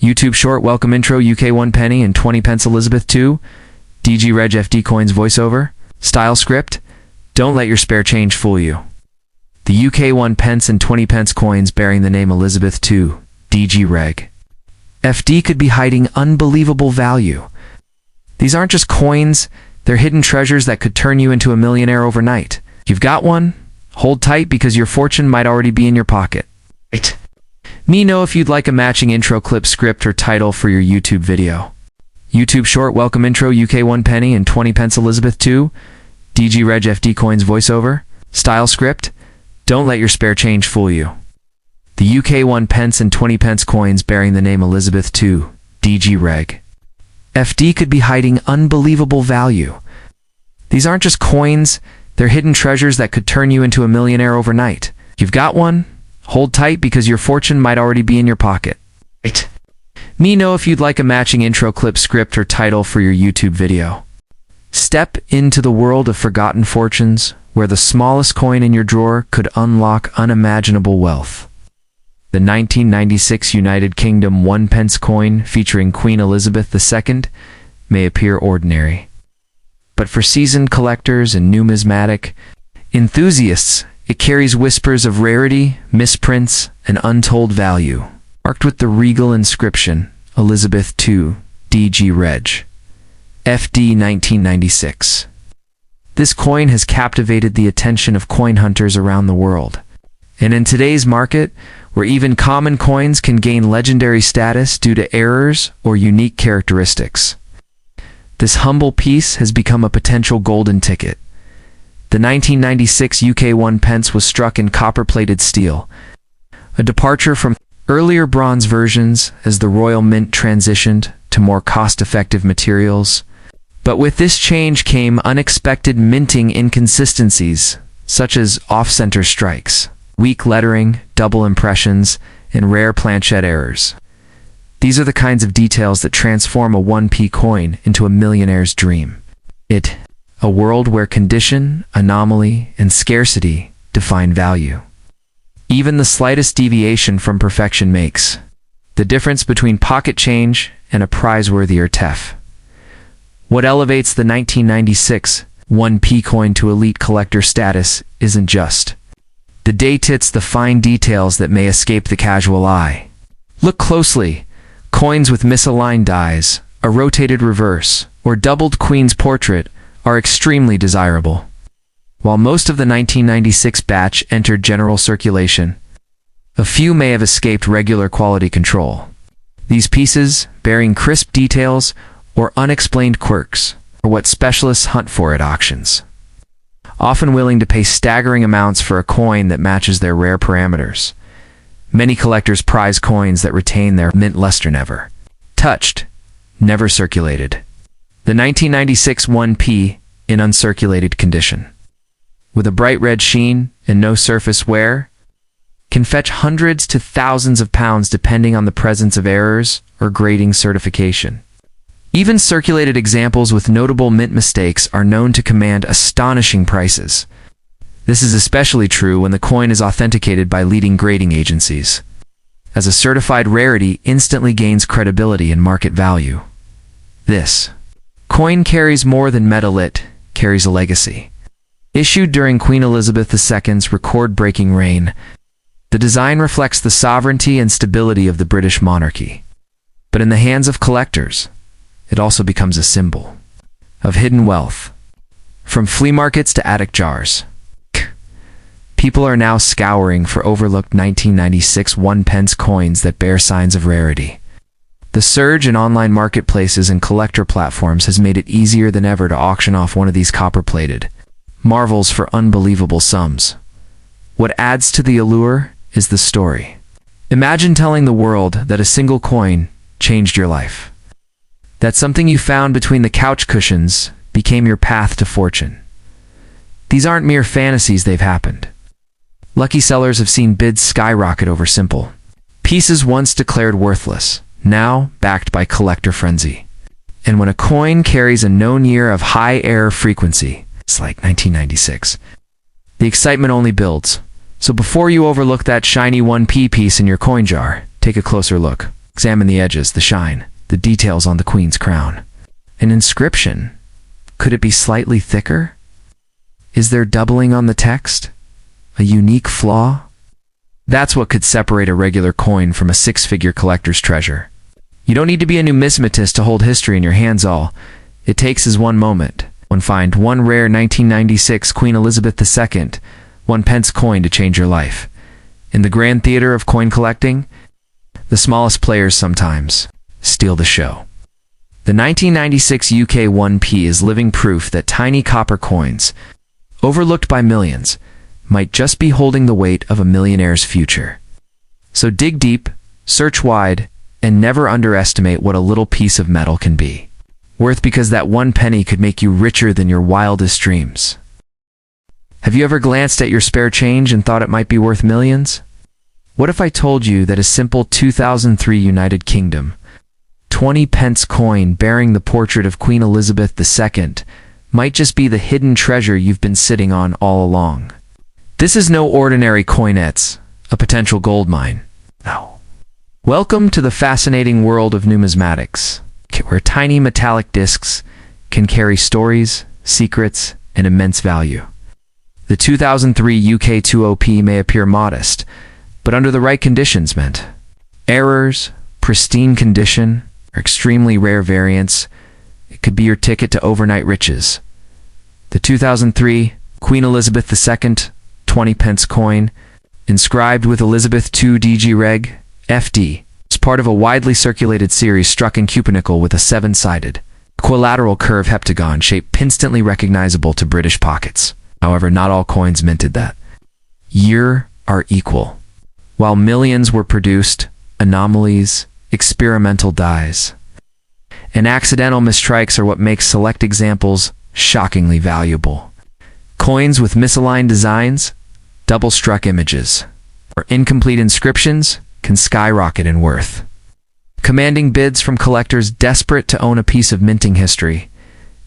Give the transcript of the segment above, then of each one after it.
YouTube short welcome intro UK 1 penny and 20 pence Elizabeth II. DG Reg FD coins voiceover. Style script. Don't let your spare change fool you. The UK 1 pence and 20 pence coins bearing the name Elizabeth II. DG Reg FD could be hiding unbelievable value. These aren't just coins, they're hidden treasures that could turn you into a millionaire overnight. You've got one? Hold tight because your fortune might already be in your pocket. Right. Me know if you'd like a matching intro clip script or title for your YouTube video. YouTube short welcome intro UK 1 penny and 20 pence Elizabeth II. DG Reg FD coins voiceover. Style script. Don't let your spare change fool you. The UK 1 pence and 20 pence coins bearing the name Elizabeth II. DG Reg FD could be hiding unbelievable value. These aren't just coins, they're hidden treasures that could turn you into a millionaire overnight. You've got one? Hold tight because your fortune might already be in your pocket. Right. Me know if you'd like a matching intro clip script or title for your YouTube video. Step into the world of forgotten fortunes, where the smallest coin in your drawer could unlock unimaginable wealth. The 1996 United Kingdom 1 pence coin featuring Queen Elizabeth II may appear ordinary. But for seasoned collectors and numismatic enthusiasts, it carries whispers of rarity, misprints, and untold value, marked with the regal inscription, Elizabeth II, DG Reg FD 1996. This coin has captivated the attention of coin hunters around the world. And in today's market, where even common coins can gain legendary status due to errors or unique characteristics, this humble piece has become a potential golden ticket. The 1996 UK 1 pence was struck in copper-plated steel, a departure from earlier bronze versions as the Royal Mint transitioned to more cost-effective materials. But with this change came unexpected minting inconsistencies, such as off-center strikes, weak lettering, double impressions, and rare planchette errors. These are the kinds of details that transform a 1p coin into a millionaire's dream. A world where condition, anomaly, and scarcity define value. Even the slightest deviation from perfection makes the difference between pocket change and a prize-worthier TEF. What elevates the 1996 1p coin to elite collector status isn't just the date, it's the fine details that may escape the casual eye. Look closely. Coins with misaligned dies, a rotated reverse, or doubled queen's portrait are extremely desirable. While most of the 1996 batch entered general circulation, a few may have escaped regular quality control. These pieces, bearing crisp details or unexplained quirks, are what specialists hunt for at auctions, often willing to pay staggering amounts for a coin that matches their rare parameters. Many collectors prize coins that retain their mint luster, never touched, never circulated. The 1996 1p in uncirculated condition, with a bright red sheen and no surface wear, can fetch hundreds to thousands of pounds depending on the presence of errors or grading certification. Even circulated examples with notable mint mistakes are known to command astonishing prices. This is especially true when the coin is authenticated by leading grading agencies, as a certified rarity instantly gains credibility and market value. This coin carries more than metal, it carries a legacy. Issued during Queen Elizabeth II's record-breaking reign, the design reflects the sovereignty and stability of the British monarchy. But in the hands of collectors, it also becomes a symbol of hidden wealth. From flea markets to attic jars, people are now scouring for overlooked 1996 1 pence coins that bear signs of rarity. The surge in online marketplaces and collector platforms has made it easier than ever to auction off one of these copper-plated marvels for unbelievable sums. What adds to the allure is the story. Imagine telling the world that a single coin changed your life, that something you found between the couch cushions became your path to fortune. These aren't mere fantasies, they've happened. Lucky sellers have seen bids skyrocket over simple pieces once declared worthless, now backed by collector frenzy. And when a coin carries a known year of high error frequency, it's like 1996, the excitement only builds. So before you overlook that shiny 1p piece in your coin jar, take a closer look. Examine the edges, the shine, the details on the queen's crown. An inscription. Could it be slightly thicker? Is there doubling on the text? A unique flaw? That's what could separate a regular coin from a six-figure collector's treasure. You don't need to be a numismatist to hold history in your hands. All it takes is one moment, one find, one rare 1996 Queen Elizabeth II, one pence coin to change your life. In the grand theater of coin collecting, the smallest players sometimes steal the show. The 1996 UK 1p is living proof that tiny copper coins, overlooked by millions, might just be holding the weight of a millionaire's future. So dig deep, search wide, and never underestimate what a little piece of metal can be. Worth because that one penny could make you richer than your wildest dreams. Have you ever glanced at your spare change and thought it might be worth millions? What if I told you that a simple 2003 United Kingdom 20 pence coin bearing the portrait of Queen Elizabeth II might just be the hidden treasure you've been sitting on all along? This is no ordinary coinettes, a potential gold mine. No. Welcome to the fascinating world of numismatics, where tiny metallic discs can carry stories, secrets, and immense value. The 2003 UK 20p may appear modest, but under the right conditions meant errors, pristine condition, or extremely rare variants, it could be your ticket to overnight riches. The 2003 Queen Elizabeth II 20 pence coin, inscribed with Elizabeth II DG Reg FD, is part of a widely circulated series struck in cupidnickel with a seven-sided, equilateral curve heptagon shape instantly recognizable to British pockets. However, not all coins minted that year are equal. While millions were produced, anomalies, experimental dies, and accidental mistrikes are what makes select examples shockingly valuable. Coins with misaligned designs, double-struck images, or incomplete inscriptions can skyrocket in worth, commanding bids from collectors desperate to own a piece of minting history.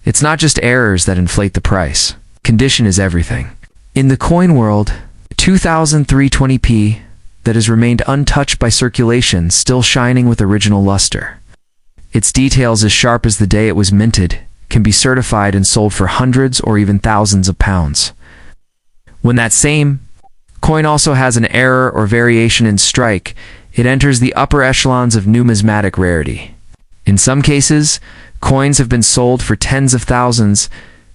It's not just errors that inflate the price. Condition is everything. In the coin world, 2003 20p that has remained untouched by circulation, still shining with original luster. Its details as sharp as the day it was minted, can be certified and sold for hundreds or even thousands of pounds. When that same coin also has an error or variation in strike, it enters the upper echelons of numismatic rarity. In some cases, coins have been sold for tens of thousands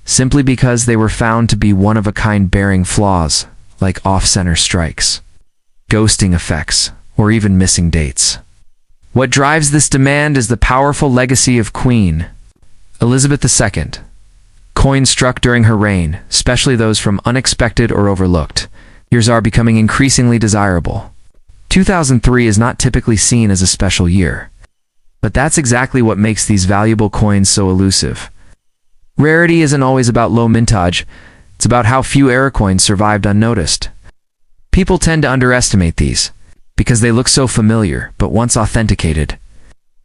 simply because they were found to be one-of-a-kind, bearing flaws like off-center strikes, ghosting effects, or even missing dates. What drives this demand is the powerful legacy of Queen Elizabeth II. Coins struck during her reign, especially those from unexpected or overlooked years, are becoming increasingly desirable. 2003 is not typically seen as a special year, but that's exactly what makes these valuable coins so elusive. Rarity isn't always about low mintage, it's about how few error coins survived unnoticed. People tend to underestimate these, because they look so familiar, but once authenticated,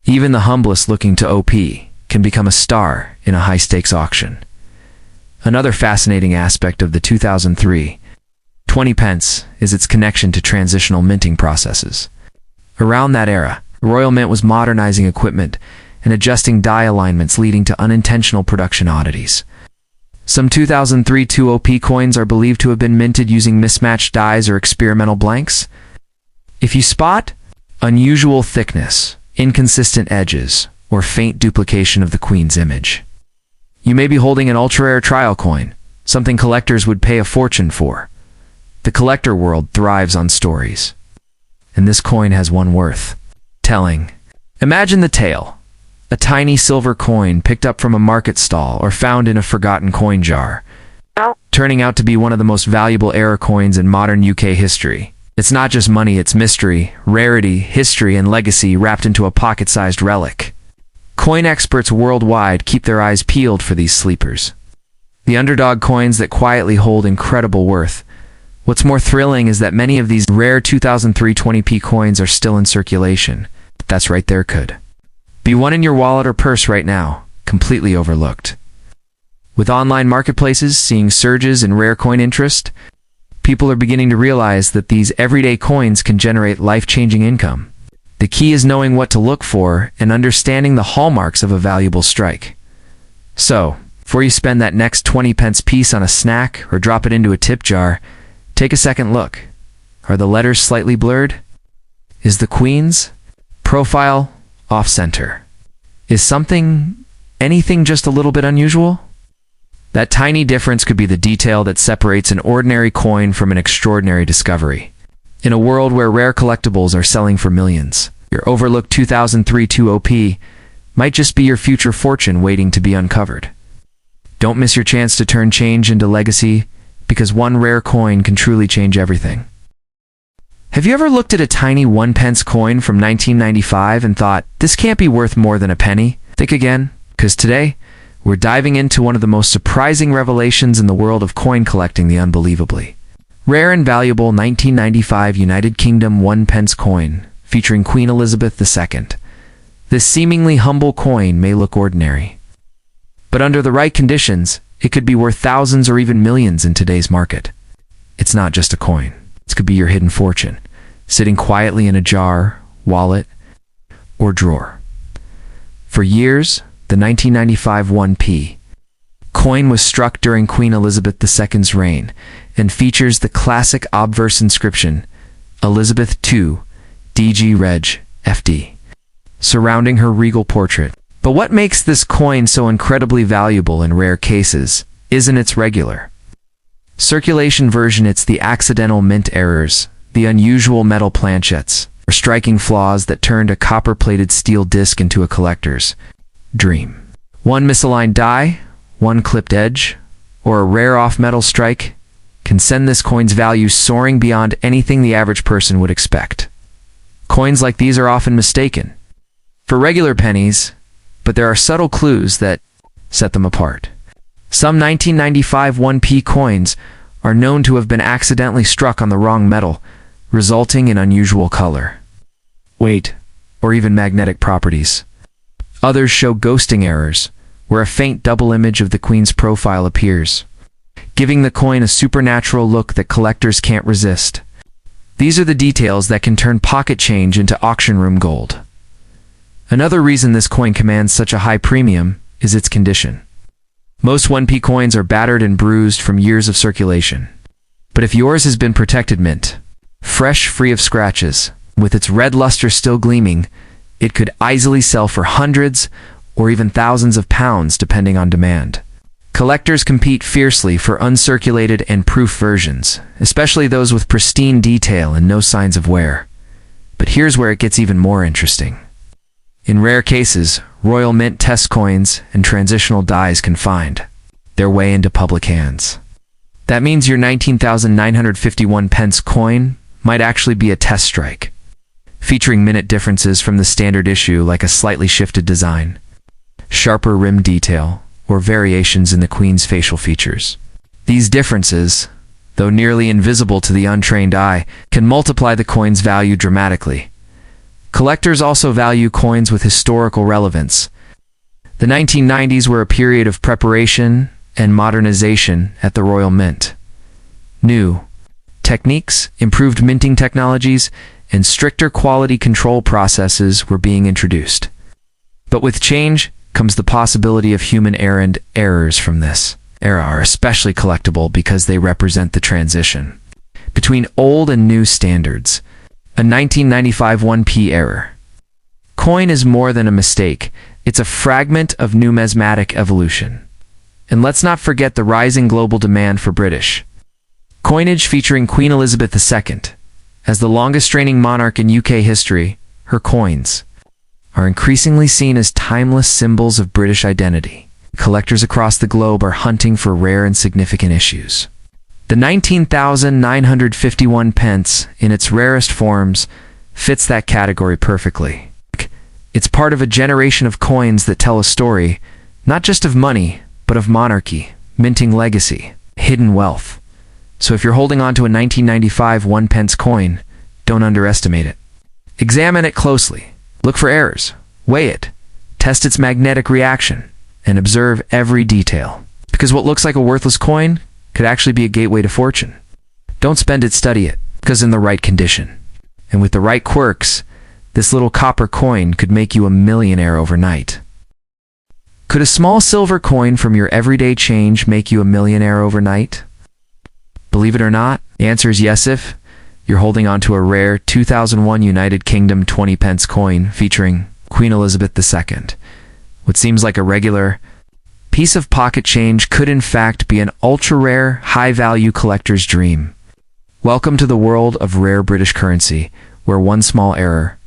even the humblest looking to OP can become a star in a high-stakes auction. Another fascinating aspect of the 2003 20 pence is its connection to transitional minting processes. Around that era, the Royal Mint was modernizing equipment and adjusting die alignments, leading to unintentional production oddities. Some 2003 20p coins are believed to have been minted using mismatched dies or experimental blanks. If you spot unusual thickness, inconsistent edges, or faint duplication of the Queen's image, you may be holding an ultra-rare trial coin, something collectors would pay a fortune for. The collector world thrives on stories, and this coin has one worth telling. Imagine the tale: a tiny silver coin picked up from a market stall or found in a forgotten coin jar, turning out to be one of the most valuable error coins in modern UK history. It's not just money, it's mystery, rarity, history, and legacy wrapped into a pocket-sized relic. Coin experts worldwide keep their eyes peeled for these sleepers, the underdog coins that quietly hold incredible worth. What's more thrilling is that many of these rare 2003 20p coins are still in circulation. That's right, there could be one in your wallet or purse right now, completely overlooked. With online marketplaces seeing surges in rare coin interest, people are beginning to realize that these everyday coins can generate life-changing income. The key is knowing what to look for and understanding the hallmarks of a valuable strike. So, before you spend that next 20-pence piece on a snack or drop it into a tip jar, take a second look. Are the letters slightly blurred? Is the Queen's profile off-center? Is anything just a little bit unusual? That tiny difference could be the detail that separates an ordinary coin from an extraordinary discovery. In a world where rare collectibles are selling for millions, your overlooked 2003 2OP might just be your future fortune waiting to be uncovered. Don't miss your chance to turn change into legacy, because one rare coin can truly change everything. Have you ever looked at a tiny 1-pence coin from 1995 and thought, this can't be worth more than a penny? Think again, because today, we're diving into one of the most surprising revelations in the world of coin collecting, the unbelievably rare and valuable 1995 United Kingdom 1-pence coin featuring Queen Elizabeth II. This seemingly humble coin may look ordinary, but under the right conditions, it could be worth thousands or even millions in today's market. It's not just a coin. It could be your hidden fortune, sitting quietly in a jar, wallet, or drawer. For years, the 1995 1p coin was struck during Queen Elizabeth II's reign and features the classic obverse inscription, Elizabeth II, DG Reg, FD, surrounding her regal portrait. But what makes this coin so incredibly valuable in rare cases isn't its regular circulation version, it's the accidental mint errors, the unusual metal planchettes, or striking flaws that turned a copper-plated steel disc into a collector's dream. One misaligned die, one clipped edge, or a rare off-metal strike can send this coin's value soaring beyond anything the average person would expect. Coins like these are often mistaken for regular pennies, but there are subtle clues that set them apart. Some 1995 1p coins are known to have been accidentally struck on the wrong metal, resulting in unusual color, weight, or even magnetic properties. Others show ghosting errors, where a faint double image of the Queen's profile appears, giving the coin a supernatural look that collectors can't resist. These are the details that can turn pocket change into auction room gold. Another reason this coin commands such a high premium is its condition. Most 1p coins are battered and bruised from years of circulation. But if yours has been protected mint, fresh, free of scratches, with its red luster still gleaming, it could easily sell for hundreds or even thousands of pounds depending on demand. Collectors compete fiercely for uncirculated and proof versions, especially those with pristine detail and no signs of wear. But here's where it gets even more interesting. In rare cases, Royal Mint test coins and transitional dies can find their way into public hands. That means your 19,951 pence coin might actually be a test strike, featuring minute differences from the standard issue like a slightly shifted design, sharper rim detail, or variations in the Queen's facial features. These differences, though nearly invisible to the untrained eye, can multiply the coin's value dramatically. Collectors also value coins with historical relevance. The 1990s were a period of preparation and modernization at the Royal Mint. New techniques, improved minting technologies, and stricter quality control processes were being introduced. But with change comes the possibility of human errors from this era are especially collectible because they represent the transition between old and new standards. A 1995 1p error coin is more than a mistake, it's a fragment of numismatic evolution. And let's not forget the rising global demand for British coinage featuring Queen Elizabeth II. As the longest reigning monarch in UK history, her coins are increasingly seen as timeless symbols of British identity. Collectors across the globe are hunting for rare and significant issues. The 19,951 pence, in its rarest forms, fits that category perfectly. It's part of a generation of coins that tell a story, not just of money, but of monarchy, minting legacy, hidden wealth. So if you're holding on to a 1995 1-pence coin, don't underestimate it. Examine it closely. Look for errors. Weigh it. Test its magnetic reaction. And observe every detail. Because what looks like a worthless coin could actually be a gateway to fortune. Don't spend it, study it, because in the right condition, and with the right quirks, this little copper coin could make you a millionaire overnight. Could a small silver coin from your everyday change make you a millionaire overnight? Believe it or not, the answer is yes if you're holding on to a rare 2001 United Kingdom 20 pence coin featuring Queen Elizabeth II. What seems like a regular piece of pocket change could in fact be an ultra-rare, high-value collector's dream. Welcome to the world of rare British currency, where one small error,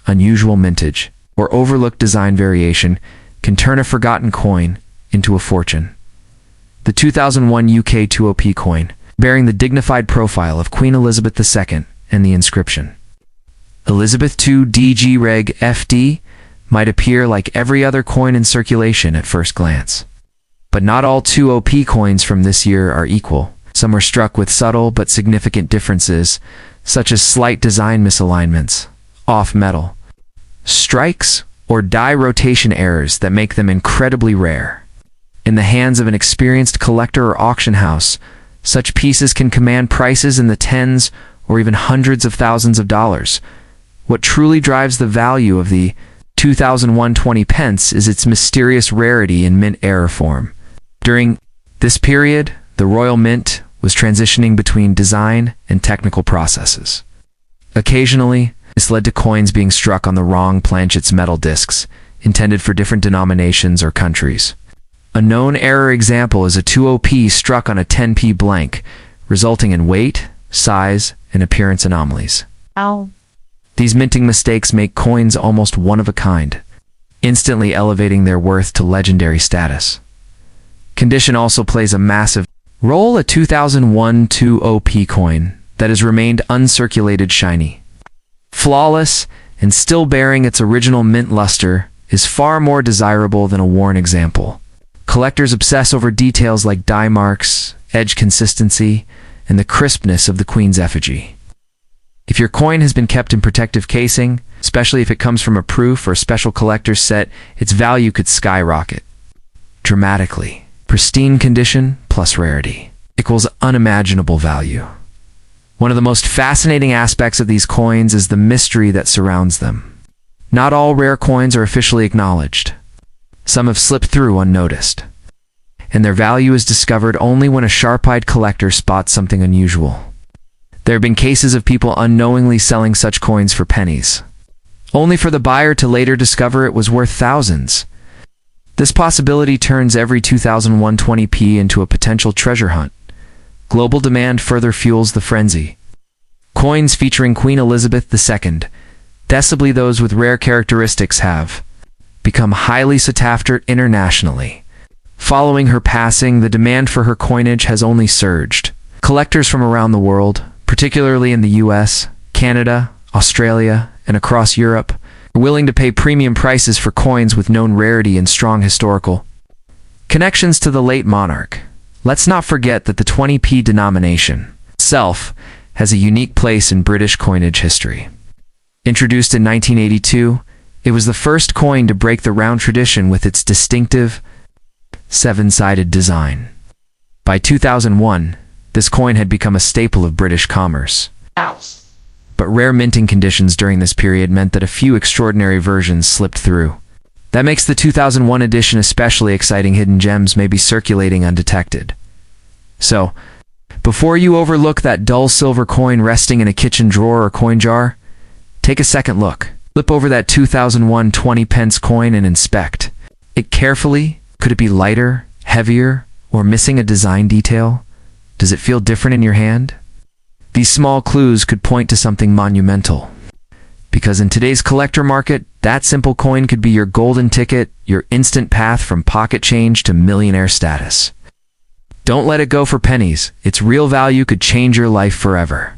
unusual mintage, or overlooked design variation can turn a forgotten coin into a fortune. The 2001 UK 2OP coin, bearing the dignified profile of Queen Elizabeth II and the inscription, Elizabeth II DG Reg FD, might appear like every other coin in circulation at first glance. But not all 2OP coins from this year are equal. Some were struck with subtle but significant differences, such as slight design misalignments, off metal, strikes, or die rotation errors that make them incredibly rare. In the hands of an experienced collector or auction house, such pieces can command prices in the tens or even hundreds of thousands of dollars. What truly drives the value of the 2001 20 pence is its mysterious rarity in mint error form. During this period, the Royal Mint was transitioning between design and technical processes. Occasionally, this led to coins being struck on the wrong planchets metal discs, intended for different denominations or countries. A known error example is a 2OP struck on a 10p blank, resulting in weight, size, and appearance anomalies. Ow. These minting mistakes make coins almost one of a kind, instantly elevating their worth to legendary status. Condition also plays a massive role. A 2001 2OP coin that has remained uncirculated shiny, flawless, and still bearing its original mint luster is far more desirable than a worn example. Collectors obsess over details like die marks, edge consistency, and the crispness of the Queen's effigy. If your coin has been kept in protective casing, especially if it comes from a proof or special collector's set, its value could skyrocket dramatically. Pristine condition plus rarity equals unimaginable value. One of the most fascinating aspects of these coins is the mystery that surrounds them. Not all rare coins are officially acknowledged. Some have slipped through unnoticed, and their value is discovered only when a sharp-eyed collector spots something unusual. There have been cases of people unknowingly selling such coins for pennies, only for the buyer to later discover it was worth thousands. This possibility turns every 2001 20p into a potential treasure hunt. Global demand further fuels the frenzy. Coins featuring Queen Elizabeth II, possibly those with rare characteristics, have become highly sought after internationally. Following her passing, the demand for her coinage has only surged. Collectors from around the world, particularly in the US, Canada, Australia, and across Europe, are willing to pay premium prices for coins with known rarity and strong historical connections to the late monarch. Let's not forget that the 20p denomination itself has a unique place in British coinage history. Introduced in 1982, it was the first coin to break the round tradition with its distinctive seven-sided design. By 2001, this coin had become a staple of British commerce. But rare minting conditions during this period meant that a few extraordinary versions slipped through. That makes the 2001 edition especially exciting. Hidden gems may be circulating undetected. So, before you overlook that dull silver coin resting in a kitchen drawer or coin jar, take a second look. Flip over that 2001 20 pence coin and inspect it carefully. Could it be lighter, heavier, or missing a design detail? Does it feel different in your hand? These small clues could point to something monumental. Because in today's collector market, that simple coin could be your golden ticket, your instant path from pocket change to millionaire status. Don't let it go for pennies. Its real value could change your life forever.